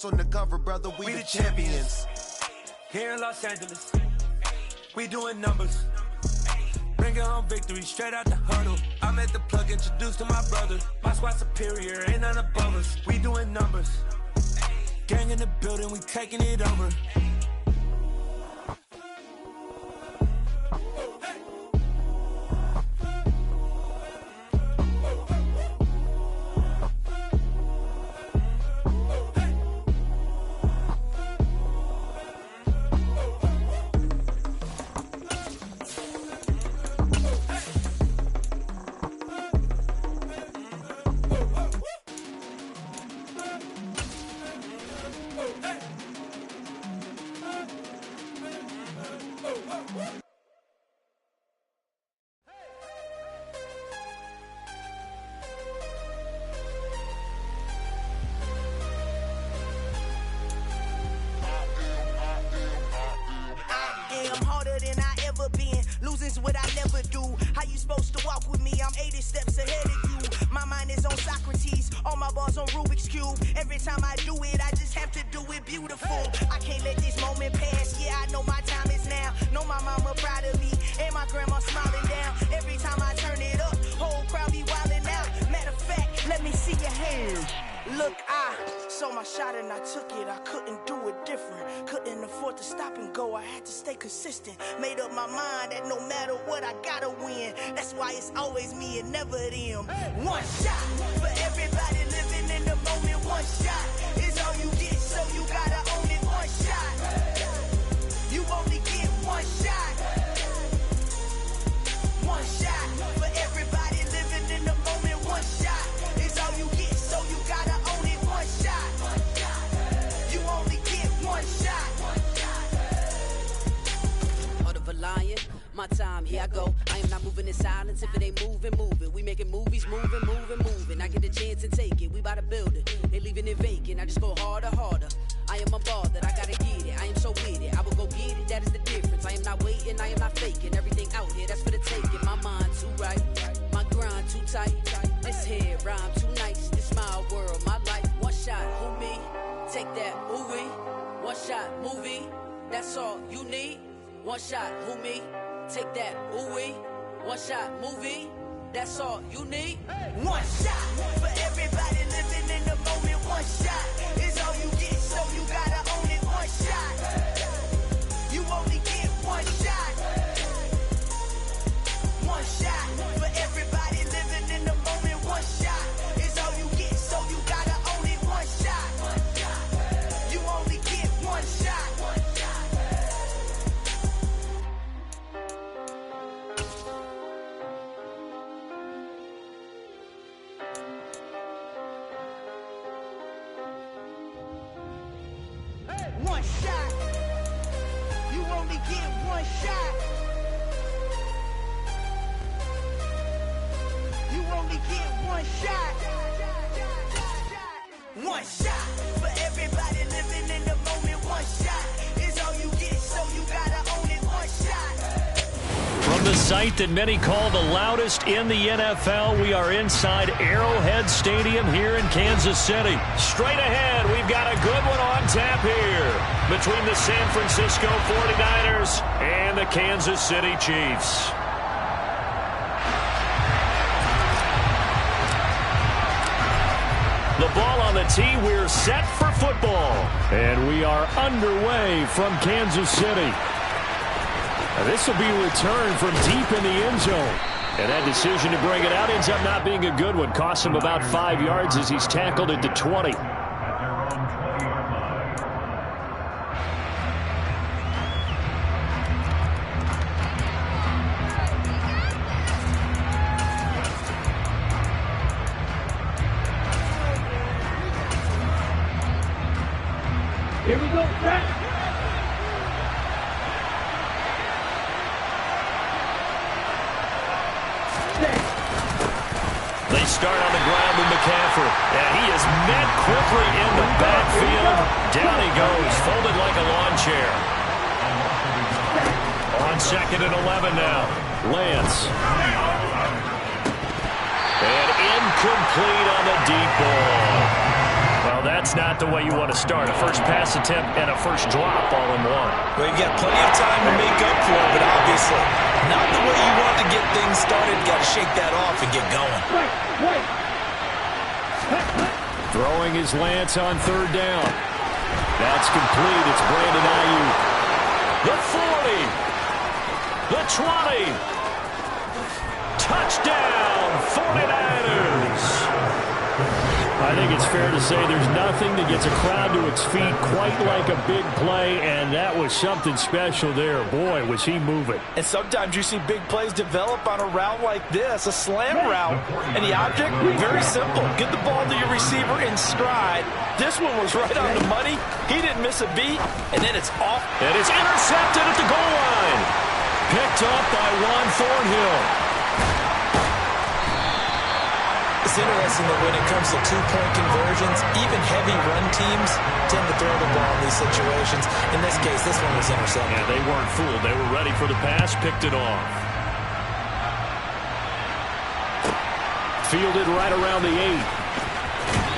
On the cover, brother, we the champions. Here in Los Angeles, we doing numbers. Bringing home victory straight out the huddle. I'm at the plug, introduced to my brother. My squad superior, ain't none above us. We doing numbers. Gang in the building, we taking it over. Losing's what I never do. How you supposed to walk with me? I'm 80 steps ahead of you. My mind is on Socrates, all my bars on Rubik's Cube. Every time I do it, I just have to do it beautiful. I can't let this moment pass. Yeah, I know my time is now. Know my mama proud of me, and my grandma smiling down. Every time I turn it up, whole crowd be wilding out. Matter of fact, let me see your hands. Look, I saw my shot and I took it. I couldn't do it different. Couldn't afford to stop and go. I had to stay consistent. Made up my mind that no matter what, I gotta win. That's why it's always me and never them. One shot for everybody living in the moment. One shot is all you get, so you gotta own it. One shot. You only get one shot. One shot for everybody living in the moment. One shot is all you get, so you gotta own it. One shot. You only get one shot. Heart of a lion, my time, here I go. I am not moving in silence. If it ain't moving, move it. We making movies, moving. I get a chance and take it. We bout to build it. They leaving it vacant. I just go harder. I am a ball that I gotta get it. I am so with it. I will go get it. That is the difference. I am not waiting. I am not faking. Everything out here, that's for the taking. My mind too right. My grind too tight. This here rhyme too nice. This my world, my life. One shot, who me? Take that, ooh we. One shot, movie. That's all you need. One shot, who me? Take that, ooh we. One shot, movie. That's all you need. One shot for everybody living in the moment. One shot is all you get, so you gotta own it. One shot. You only get one shot. One shot for everybody living in the moment. One shot is all you get, so you gotta own it. One shot. You only get one shot. One shot. You only get one shot. You only get one shot. One shot for everybody living in the moment. One shot is all you get, so you gotta own it. One shot. From the site that many call the loudest in the NFL, we are inside Arrowhead Stadium here in Kansas City. Straight ahead, we've got a good one on tap here between the San Francisco 49ers and the Kansas City Chiefs. The ball on the tee, we're set for football. And we are underway from Kansas City. This will be a return from deep in the end zone. And that decision to bring it out ends up not being a good one. Costs him about 5 yards as he's tackled at the 20. Here we go, Brett. They start on the ground with McCaffrey. And he is met quickly in the backfield. Down he goes, folded like a lawn chair. On 2nd and 11 now. Lance. And incomplete on the deep ball. Well, Well, that's not the way you want to start. A first pass attempt and a first drop all in one. Well, you've got plenty of time to make up for it, but obviously not the way you want to get things started. Got to shake that off and get going. Throwing his lance on third down. That's complete. It's Brandon Ayuk. The 40. The 20. Touchdown, 49ers. I think it's fair to say there's nothing that gets a crowd to its feet quite like a big play, and that was something special there. Boy, was he moving. And sometimes you see big plays develop on a route like this, a slam route, and the object, very simple. Get the ball to your receiver in stride. This one was right on the money. He didn't miss a beat, and then it's off. And it's intercepted at the goal line. Picked up by Juan Thornhill. It's interesting that when it comes to two-point conversions, even heavy run teams tend to throw the ball in these situations. In this case, this one was intercepted. Yeah, they weren't fooled. They were ready for the pass, picked it off. Fielded right around the 8.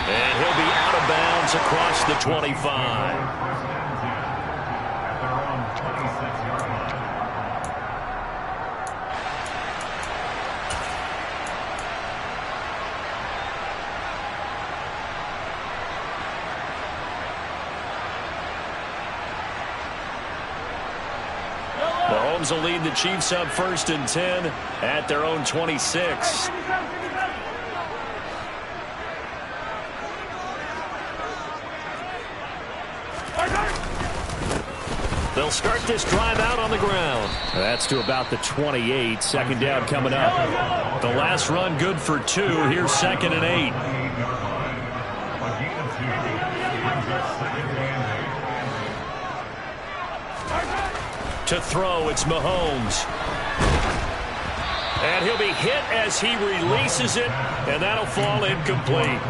And he'll be out of bounds across the 25. Mahomes will lead the Chiefs up 1st and 10 at their own 26. They'll start this drive out on the ground. That's to about the 28. 2nd down coming up. The last run good for 2. Here's 2nd and 8. To throw, it's Mahomes. And he'll be hit as he releases it, and that'll fall incomplete.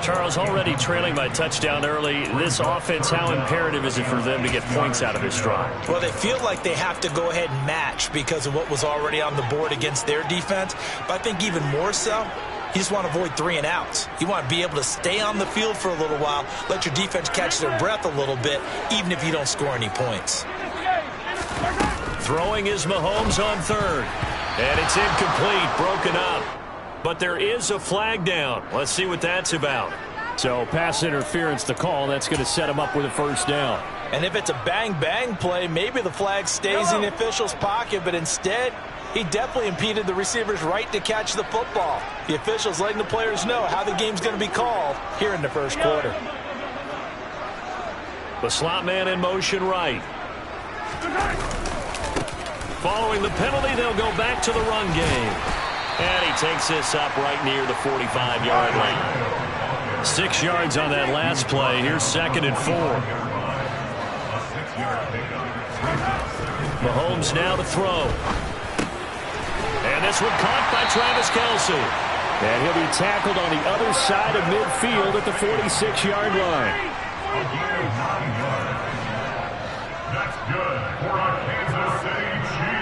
Charles, already trailing by touchdown early. This offense, how imperative is it for them to get points out of this drive? Well, they feel like they have to go ahead and match because of what was already on the board against their defense. But I think even more so, you just want to avoid 3 and outs. You want to be able to stay on the field for a little while, let your defense catch their breath a little bit, even if you don't score any points. Throwing is Mahomes on 3rd. And it's incomplete, broken up. But there is a flag down. Let's see what that's about. So pass interference the call. That's going to set him up with a 1st down. And if it's a bang-bang play, maybe the flag stays in the official's pocket, but instead, he definitely impeded the receiver's right to catch the football. The official's letting the players know how the game's going to be called here in the 1st quarter. The slot man in motion right. Following the penalty, they'll go back to the run game. And he takes this up right near the 45-yard line. 6 yards on that last play. Here's 2nd and 4. Mahomes now to throw. And this one caught by Travis Kelce. And he'll be tackled on the other side of midfield at the 46-yard line. That's good for our Kansas City Chiefs.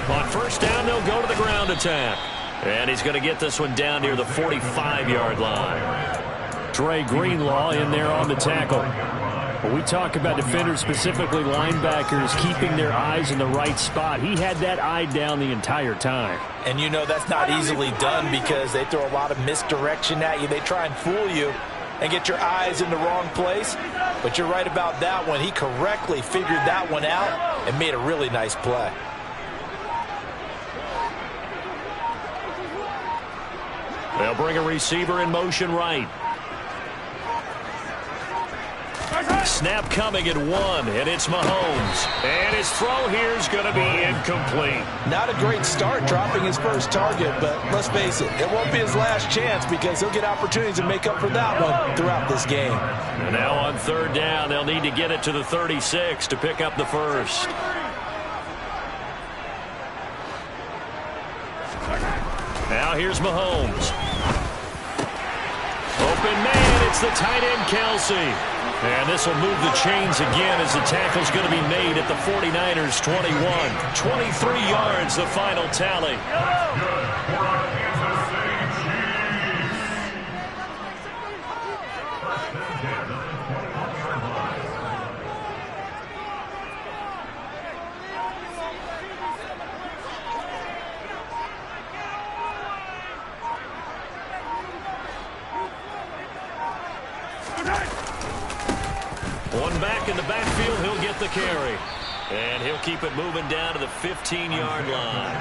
On 1st down, they'll go to the ground attack. And he's going to get this one down near the 45-yard line. Dre Greenlaw in there on the tackle. When we talk about defenders, specifically linebackers, keeping their eyes in the right spot, he had that eye down the entire time. And you know that's not easily done because they throw a lot of misdirection at you. They try and fool you and get your eyes in the wrong place. But you're right about that one. He correctly figured that one out and made a really nice play. They'll bring a receiver in motion right. Snap coming at 1, and it's Mahomes. And his throw here is going to be incomplete. Not a great start dropping his first target, but let's face it, it won't be his last chance because he'll get opportunities to make up for that one throughout this game. And now on 3rd down, they'll need to get it to the 36 to pick up the 1st. Now here's Mahomes. Open man, it's the tight end Kelce. And this will move the chains again as the tackle's going to be made at the 49ers 21. 23 yards, the final tally. One back in the backfield, he'll get the carry. And he'll keep it moving down to the 15-yard line.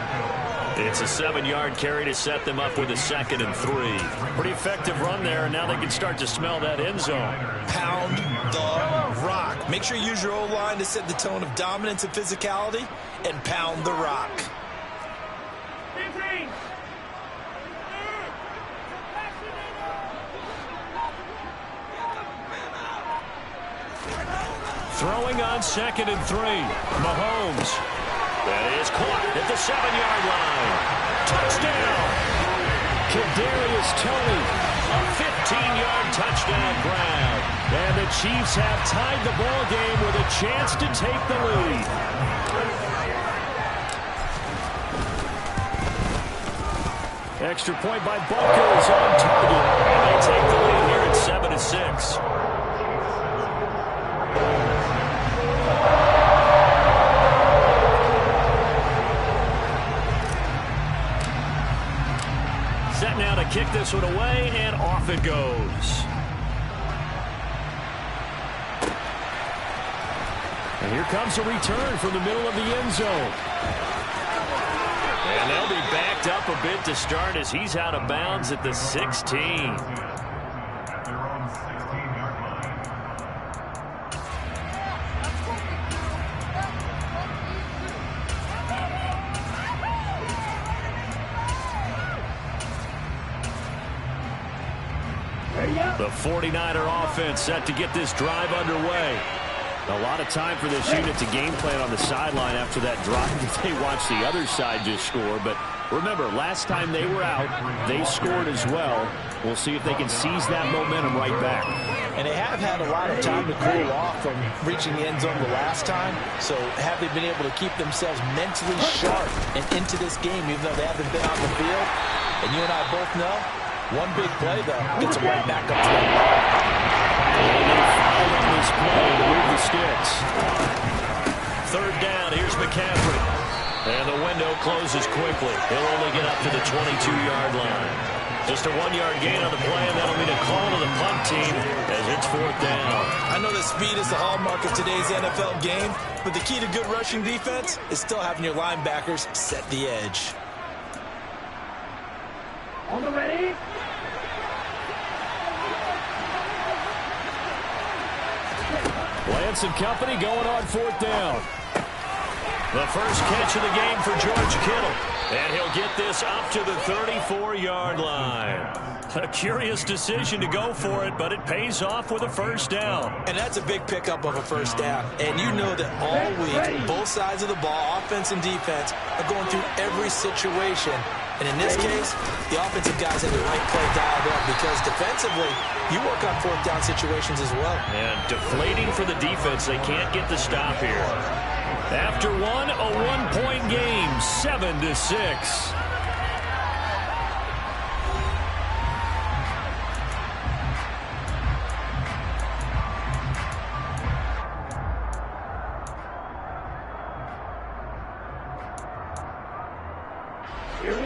It's a 7-yard carry to set them up with a 2nd and 3. Pretty effective run there, and now they can start to smell that end zone. Pound the rock. Make sure you use your O-line to set the tone of dominance and physicality, and pound the rock. Throwing on 2nd and 3. Mahomes. That is caught at the 7-yard line. Touchdown. Kadarius Toney. A 15-yard touchdown grab. And the Chiefs have tied the ball game with a chance to take the lead. Extra point by Buckers on target. And they take the lead here at 7-6. Set now to kick this one away, and off it goes. And here comes a return from the middle of the end zone. And they'll be backed up a bit to start as he's out of bounds at the 16. The 49er offense set to get this drive underway. A lot of time for this unit to game plan on the sideline after that drive that they watched the other side just score. But remember, last time they were out, they scored as well. We'll see if they can seize that momentum right back. And they have had a lot of time to cool off from reaching the end zone the last time. So have they been able to keep themselves mentally sharp and into this game, even though they haven't been on the field? And you and I both know, one big play, though, gets them right back up to the line. And they foul on this play to move the sticks. 3rd down, here's McCaffrey. And the window closes quickly. He'll only get up to the 22-yard line. Just a 1-yard gain on the play, and that'll mean a call to the punt team as it's 4th down. I know that speed is the hallmark of today's NFL game, but the key to good rushing defense is still having your linebackers set the edge. On the ready. Lance and company going on 4th down. The first catch of the game for George Kittle. And he'll get this up to the 34-yard line. A curious decision to go for it, but it pays off with a 1st down. And that's a big pickup of a 1st down. And you know that all week, both sides of the ball, offense and defense, are going through every situation. And in this case, the offensive guys have the right play dialed up because defensively, you work on 4th down situations as well. And deflating for the defense. They can't get the stop here. After one, a 1-point game, 7-6.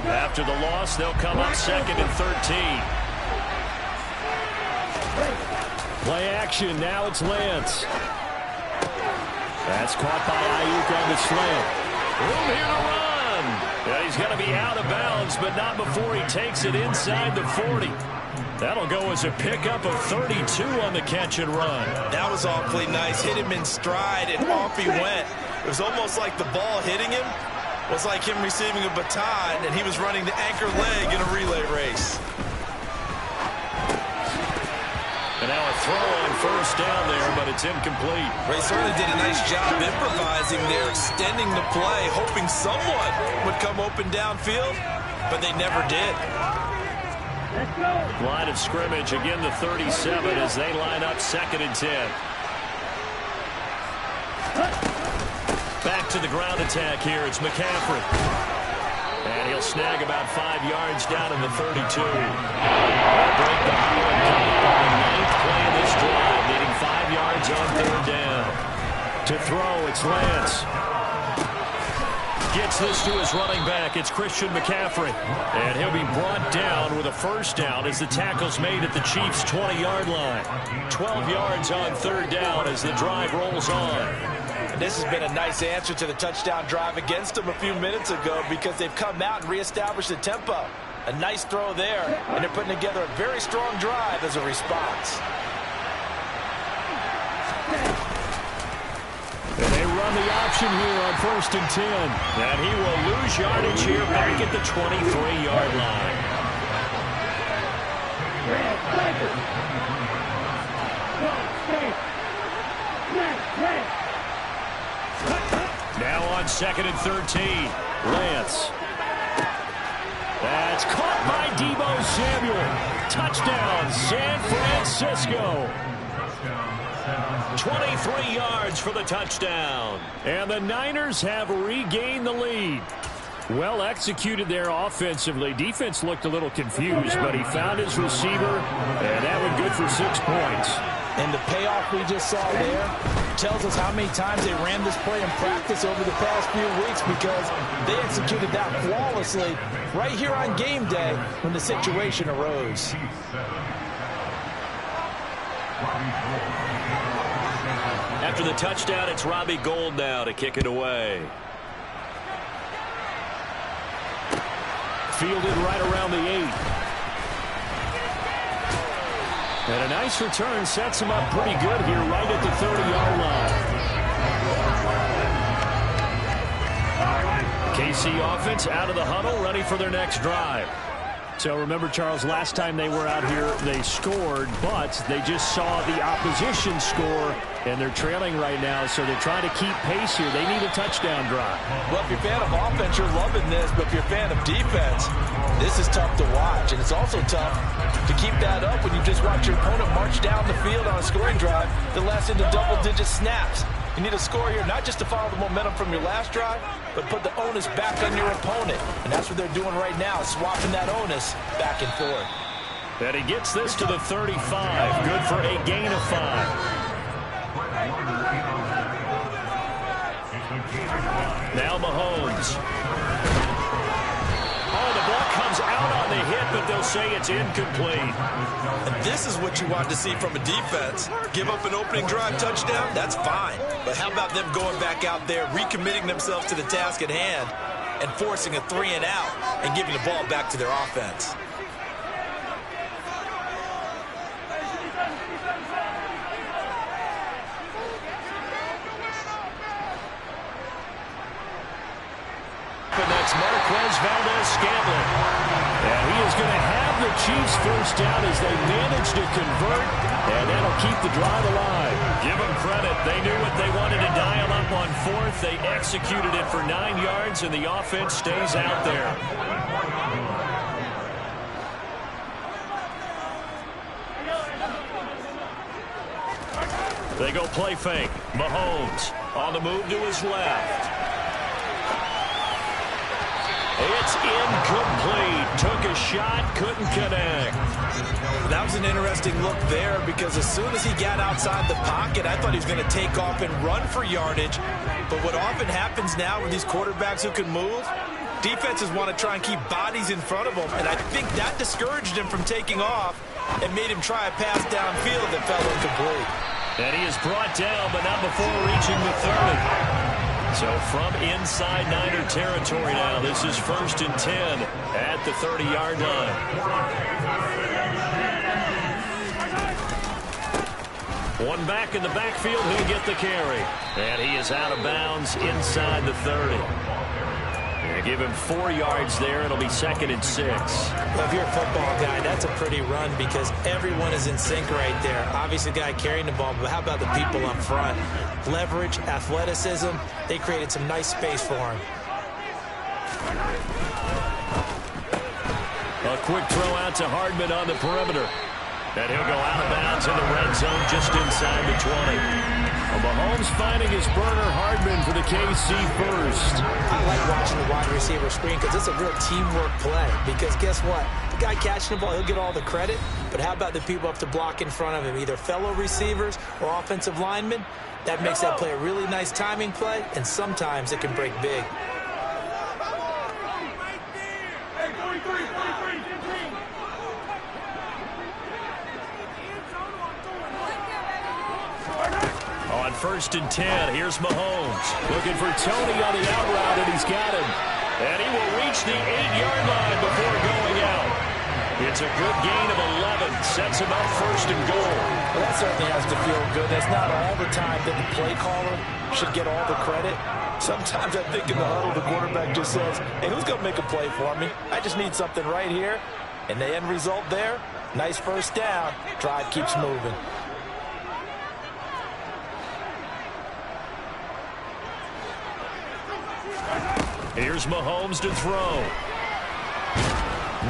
After the loss, they'll come up 2nd and 13. Play action, now it's Lance. That's caught by Ayuk on the slant. Room here to run. Yeah, he's going to be out of bounds, but not before he takes it inside the 40. That'll go as a pickup of 32 on the catch and run. That was awfully nice. Hit him in stride, and off he went. It was almost like the ball hitting him was like him receiving a baton, and he was running the anchor leg in a relay race. And now a throw on 1st down there, but it's incomplete. Ray certainly did a nice job improvising there, extending the play, hoping someone would come open downfield, but they never did. Line of scrimmage, again the 37 as they line up 2nd and 10. Back to the ground attack here. It's McCaffrey. And he'll snag about 5 yards down in the 32. They'll break the huddle and come up on the 9th play of this drive, needing 5 yards on 3rd down. To throw, it's Lance. Gets this to his running back. It's Christian McCaffrey. And he'll be brought down with a first down as the tackle's made at the Chiefs' 20-yard line. 12 yards on third down as the drive rolls on. And this has been a nice answer to the touchdown drive against them a few minutes ago because they've come out and reestablished the tempo. A nice throw there, and they're putting together a very strong drive as a response. And they run the option here on 1st and 10. And he will lose yardage here back at the 23-yard line. Now on 2nd and 13. Lance. That's caught by Deebo Samuel. Touchdown, San Francisco. 23 yards for the touchdown. And the Niners have regained the lead. Well executed there offensively. Defense looked a little confused, but he found his receiver, and that went good for 6 points. And the payoff we just saw there tells us how many times they ran this play in practice over the past few weeks because they executed that flawlessly right here on game day when the situation arose. After the touchdown, it's Robbie Gould now to kick it away. Fielded right around the 8. And a nice return sets him up pretty good here right at the 30-yard line. KC offense out of the huddle, ready for their next drive. So remember, Charles, last time they were out here, they scored, but they just saw the opposition score, and they're trailing right now, so they're trying to keep pace here. They need a touchdown drive. Well, if you're a fan of offense, you're loving this, but if you're a fan of defense, this is tough to watch, and it's also tough to keep that up when you just watch your opponent march down the field on a scoring drive that lasts into double-digit snaps. You need a score here, not just to follow the momentum from your last drive, but put the onus back on your opponent. And that's what they're doing right now, swapping that onus back and forth. And he gets this to the 35. Good for a gain of 5. Now Mahomes. Oh, the ball comes out on the hit, but they'll say it's incomplete. And this is what you want to see from a defense. Give up an opening drive touchdown, that's fine. But how about them going back out there, recommitting themselves to the task at hand, and forcing a 3 and out and giving the ball back to their offense? Next, Marquez Valdes-Scantling. And he is going to have the Chiefs first down as they manage to convert, and that'll keep the drive alive. Give them credit. They knew what they wanted to dial up on 4th. They executed it for 9 yards, and the offense stays out there. They go play fake. Mahomes on the move to his left. It's incomplete. Took a shot, couldn't connect. That was an interesting look there because as soon as he got outside the pocket, I thought he was going to take off and run for yardage. But what often happens now with these quarterbacks who can move, defenses want to try and keep bodies in front of them. And I think that discouraged him from taking off and made him try a pass downfield that fell incomplete. And he is brought down, but not before reaching the 30. So from inside Niner territory now, this is 1st and 10 at the 30-yard line. One back in the backfield, he'll get the carry. And he is out of bounds inside the 30. And give him 4 yards there. It'll be 2nd and 6. Well, if you're a football guy, that's a pretty run because everyone is in sync right there. Obviously, the guy carrying the ball, but how about the people up front? Leverage, athleticism, they created some nice space for him. A quick throw out to Hardman on the perimeter. And he'll go out of bounds in the red zone just inside the 20. Mahomes finding his burner, Hardman for the KC first. I like watching the wide receiver screen because it's a real teamwork play. Because guess what? The guy catching the ball, he'll get all the credit. But how about the people up to block in front of him, either fellow receivers or offensive linemen? That makes that play a really nice timing play, and sometimes it can break big. 1st and 10. Here's Mahomes. Looking for Tony on the out route, and he's got him. And he will reach the 8-yard line before going out. It's a good gain of 11. Sets him up 1st and goal. Well, that certainly has to feel good. That's not all the time that the play caller should get all the credit. Sometimes I think in the huddle, the quarterback just says, hey, who's going to make a play for me? I just need something right here. And the end result there, nice first down. Drive keeps moving. Here's Mahomes to throw.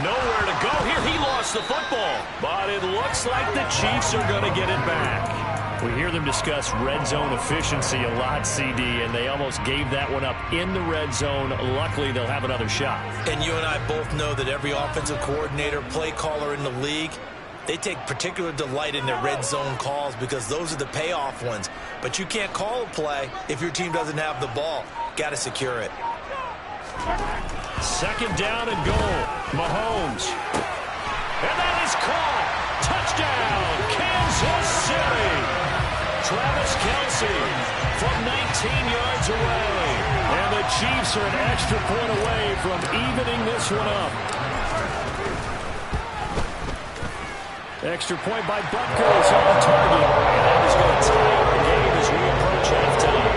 Nowhere to go here. He lost the football. But it looks like the Chiefs are going to get it back. We hear them discuss red zone efficiency a lot, CD, and they almost gave that one up in the red zone. Luckily, they'll have another shot. And you and I both know that every offensive coordinator, play caller in the league, they take particular delight in their red zone calls because those are the payoff ones. But you can't call a play if your team doesn't have the ball. Got to secure it. 2nd down and goal. Mahomes. And that is caught. Touchdown, Kansas City. Travis Kelce from 19 yards away. And the Chiefs are an extra point away from evening this one up. Extra point by Butker is on the target. And that is going to tie up the game as we approach halftime.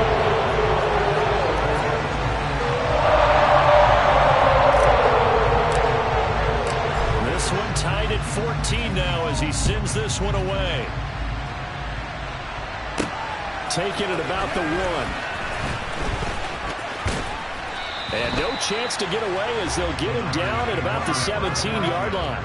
This one tied at 14 now as he sends this one away. Taking it about the 1. And no chance to get away as they'll get him down at about the 17-yard line.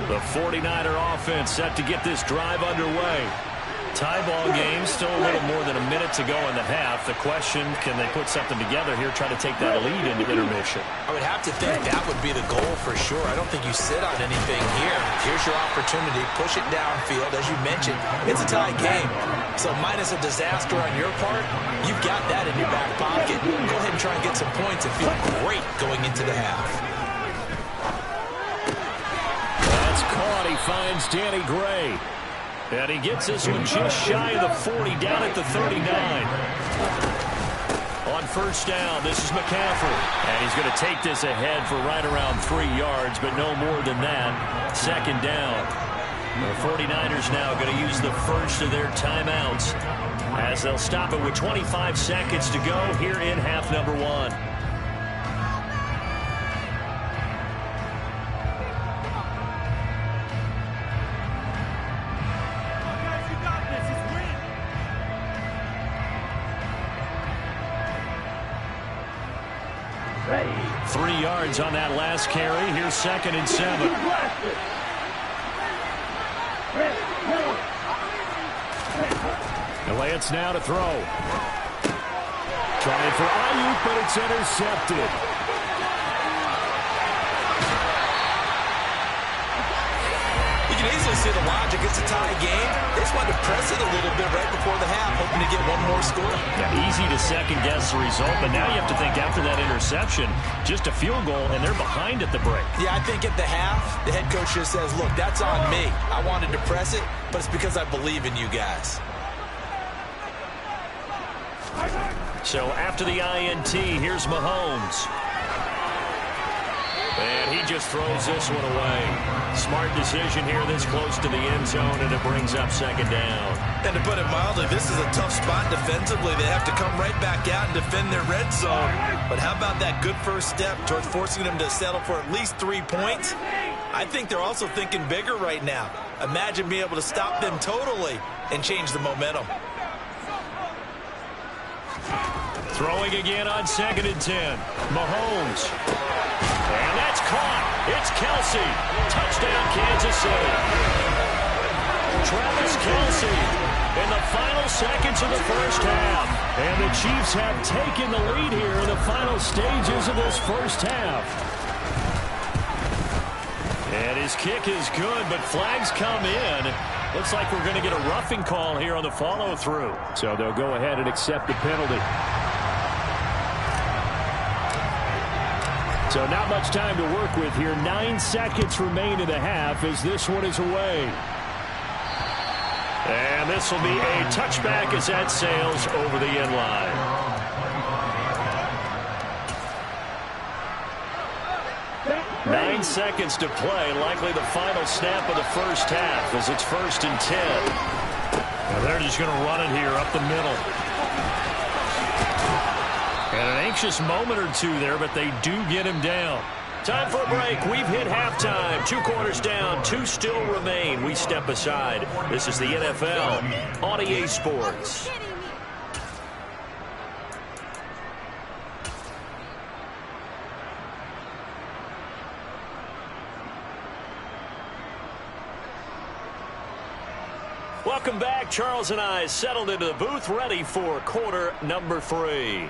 The 49er offense set to get this drive underway. Tie ball game, still a little more than a minute to go in the half. The question, can they put something together here, try to take that lead into intermission? I would have to think that would be the goal for sure. I don't think you sit on anything here. Here's your opportunity. Push it downfield. As you mentioned, it's a tie game. So minus a disaster on your part, you've got that in your back pocket. Go ahead and try and get some points and feel great going into the half. That's caught. He finds Danny Gray. And he gets this one just shy of the 40, down at the 39. On 1st down, this is McCaffrey. And he's going to take this ahead for right around 3 yards, but no more than that. 2nd down. The 49ers now going to use the first of their timeouts as they'll stop it with 25 seconds to go here in half number 1. Ready. 3 yards on that last carry. Here's 2nd and 7. The Lance now to throw. Trying for Ayuk, but it's intercepted. You can easily see the logic. It's a tie game. They just wanted to press it a little bit right before the half, hoping to get one more score. Yeah, easy to second-guess the result, but now you have to think after that interception, just a field goal, and they're behind at the break. Yeah, I think at the half, the head coach just says, look, that's on me. I wanted to press it, but it's because I believe in you guys. So after the INT, here's Mahomes. And he just throws this one away. Smart decision here this close to the end zone, and it brings up 2nd down. And to put it mildly, this is a tough spot defensively. They have to come right back out and defend their red zone. But how about that good first step towards forcing them to settle for at least 3 points? I think they're also thinking bigger right now. Imagine being able to stop them totally and change the momentum. Throwing again on 2nd and 10. Mahomes. And that's caught. It's Kelce. Touchdown, Kansas City. Travis Kelce in the final seconds of the first half. And the Chiefs have taken the lead here in the final stages of this first half. And his kick is good, but flags come in. Looks like we're going to get a roughing call here on the follow-through. So they'll go ahead and accept the penalty. So not much time to work with here. 9 seconds remain in the half as this one is away. And this will be a touchback as that sails over the end line. Nine seconds to play, likely the final snap of the first half as it's 1st and 10. Now they're just going to run it here up the middle. And an anxious moment or two there, but they do get him down. Time for a break. We've hit halftime. 2 quarters down. 2 still remain. We step aside. This is the NFL on EA Sports. Welcome back. Charles and I settled into the booth, ready for quarter number 3.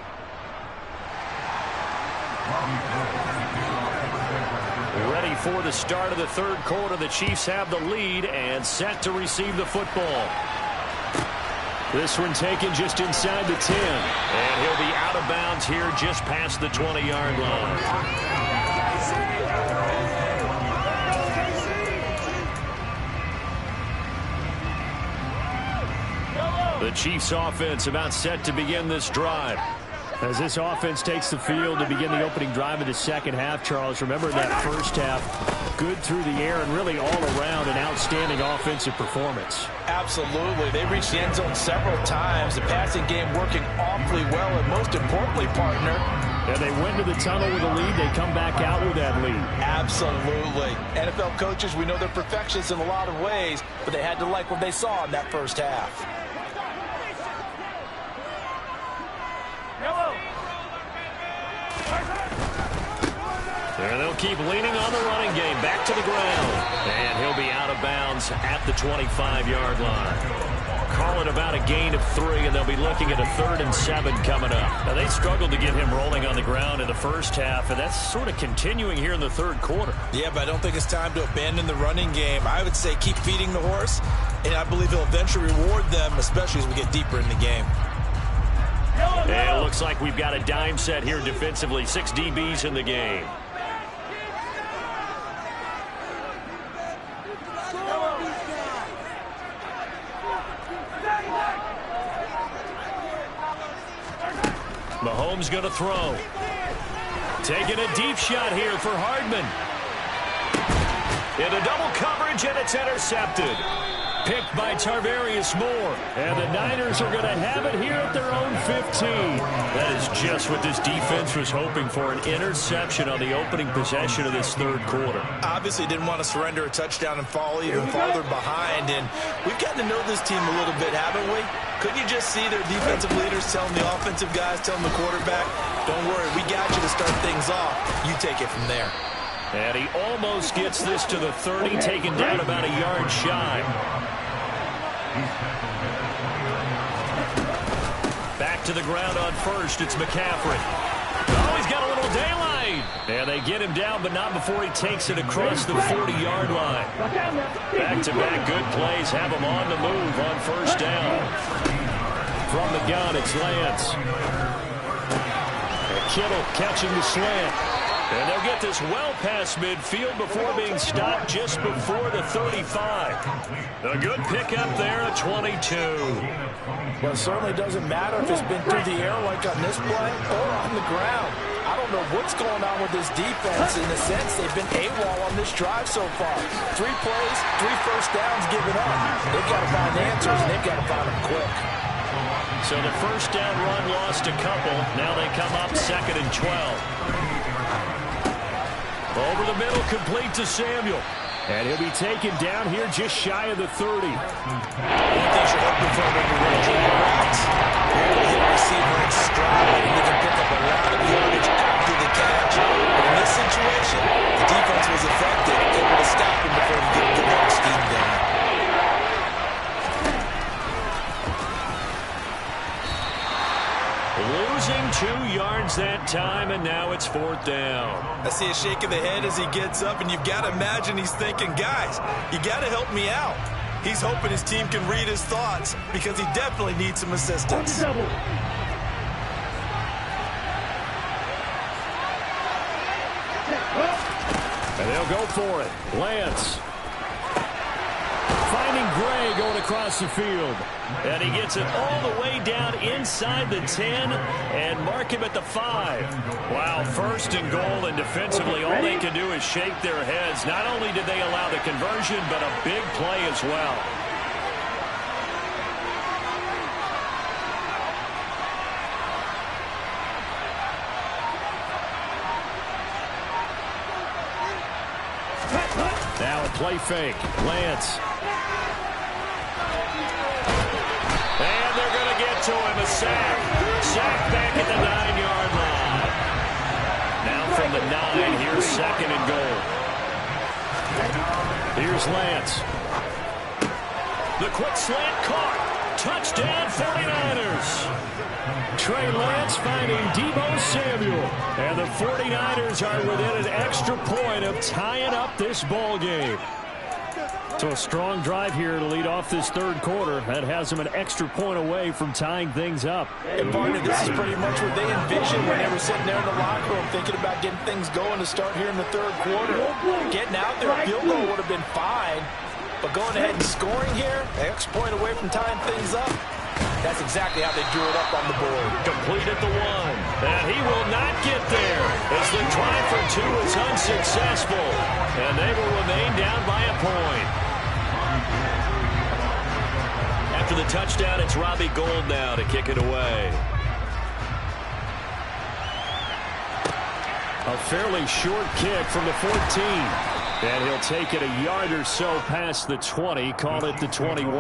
Ready for the start of the 3rd quarter. The Chiefs have the lead and set to receive the football. This one taken just inside the 10. And he'll be out of bounds here just past the 20-yard line. The Chiefs offense about set to begin this drive. As this offense takes the field to begin the opening drive of the second half, Charles, remember that first half, good through the air and really all around an outstanding offensive performance. Absolutely. They reached the end zone several times. The passing game working awfully well, and most importantly, partner, and they went to the tunnel with a lead. They come back out with that lead. Absolutely. NFL coaches, we know they're perfectionists in a lot of ways, but they had to like what they saw in that first half. There they'll keep leaning on the running game. Back to the ground. And he'll be out of bounds at the 25-yard line. Call it about a gain of 3, and they'll be looking at a 3rd and 7 coming up. Now, they struggled to get him rolling on the ground in the first half, and that's sort of continuing here in the 3rd quarter. Yeah, but I don't think it's time to abandon the running game. I would say keep feeding the horse, and I believe he'll eventually reward them, especially as we get deeper in the game. And it looks like we've got a dime set here defensively. 6 DBs in the game. Mahomes going to throw. Taking a deep shot here for Hardman. Into double coverage, and it's intercepted. Picked by Tarvarius Moore. And the Niners are going to have it here at their own 15. That is just what this defense was hoping for, an interception on the opening possession of this 3rd quarter. Obviously didn't want to surrender a touchdown and fall even farther behind. And we've gotten to know this team a little bit, haven't we? Couldn't you just see their defensive leaders telling the offensive guys, telling the quarterback, don't worry, we got you to start things off. You take it from there. And he almost gets this to the 30, taken down about a yard shy. Back to the ground on 1st, it's McCaffrey. Oh, he's got a little daylight. And they get him down, but not before he takes it across the 40-yard line. Back-to-back good plays have him on the move on 1st down. From the gun, it's Lance. And Kittle catching the slant. And they'll get this well past midfield before being stopped just before the 35. A good pickup there at 22. Well, it certainly doesn't matter if it's been through the air like on this play or on the ground. I don't know what's going on with this defense in the sense they've been AWOL on this drive so far. 3 plays, 3 first downs given up. They've got to find answers, and they've got to find them quick. So the first down run lost a couple. Now they come up 2nd and 12. Over the middle, complete to Samuel. And he'll be taken down here just shy of the 30. One thing you're hoping for when you run drag routes, you're able to hit a receiver in stride, and you can pick up a lot of yardage after the catch. But in this situation, the defense was effective, able to stop him before he could get that steam down. Losing 2 yards that time time, and now it's 4th down. I see a shake of the head as he gets up, and you've got to imagine he's thinking, guys, you got to help me out. He's hoping his team can read his thoughts because he definitely needs some assistance. And they'll go for it. Lance. Finding Gray going across the field. And he gets it all the way down inside the 10 and mark him at the 5. Wow, 1st and goal, and defensively all they can do is shake their heads. Not only did they allow the conversion, but a big play as well. Now a play fake. Lance. And they're going to get to him. A sack. Sack back at the 9-yard line. Now from the 9, here's 2nd and goal. Here's Lance. The quick slant caught. Touchdown 49ers. Trey Lance finding Deebo Samuel. And the 49ers are within an extra point of tying up this ball game. So a strong drive here to lead off this 3rd quarter. That has them an extra point away from tying things up. And partner, this is pretty much what they envisioned when they were sitting there in the locker room thinking about getting things going to start here in the 3rd quarter. Getting out there, a field goal would have been fine. But going ahead and scoring here, an extra point away from tying things up, that's exactly how they drew it up on the board. Complete at the 1. And he will not get there as the try for 2 is unsuccessful. And they will remain down by a point. After the touchdown, it's Robbie Gould now to kick it away. A fairly short kick from the 14. And he'll take it a yard or so past the 20, call it the 21.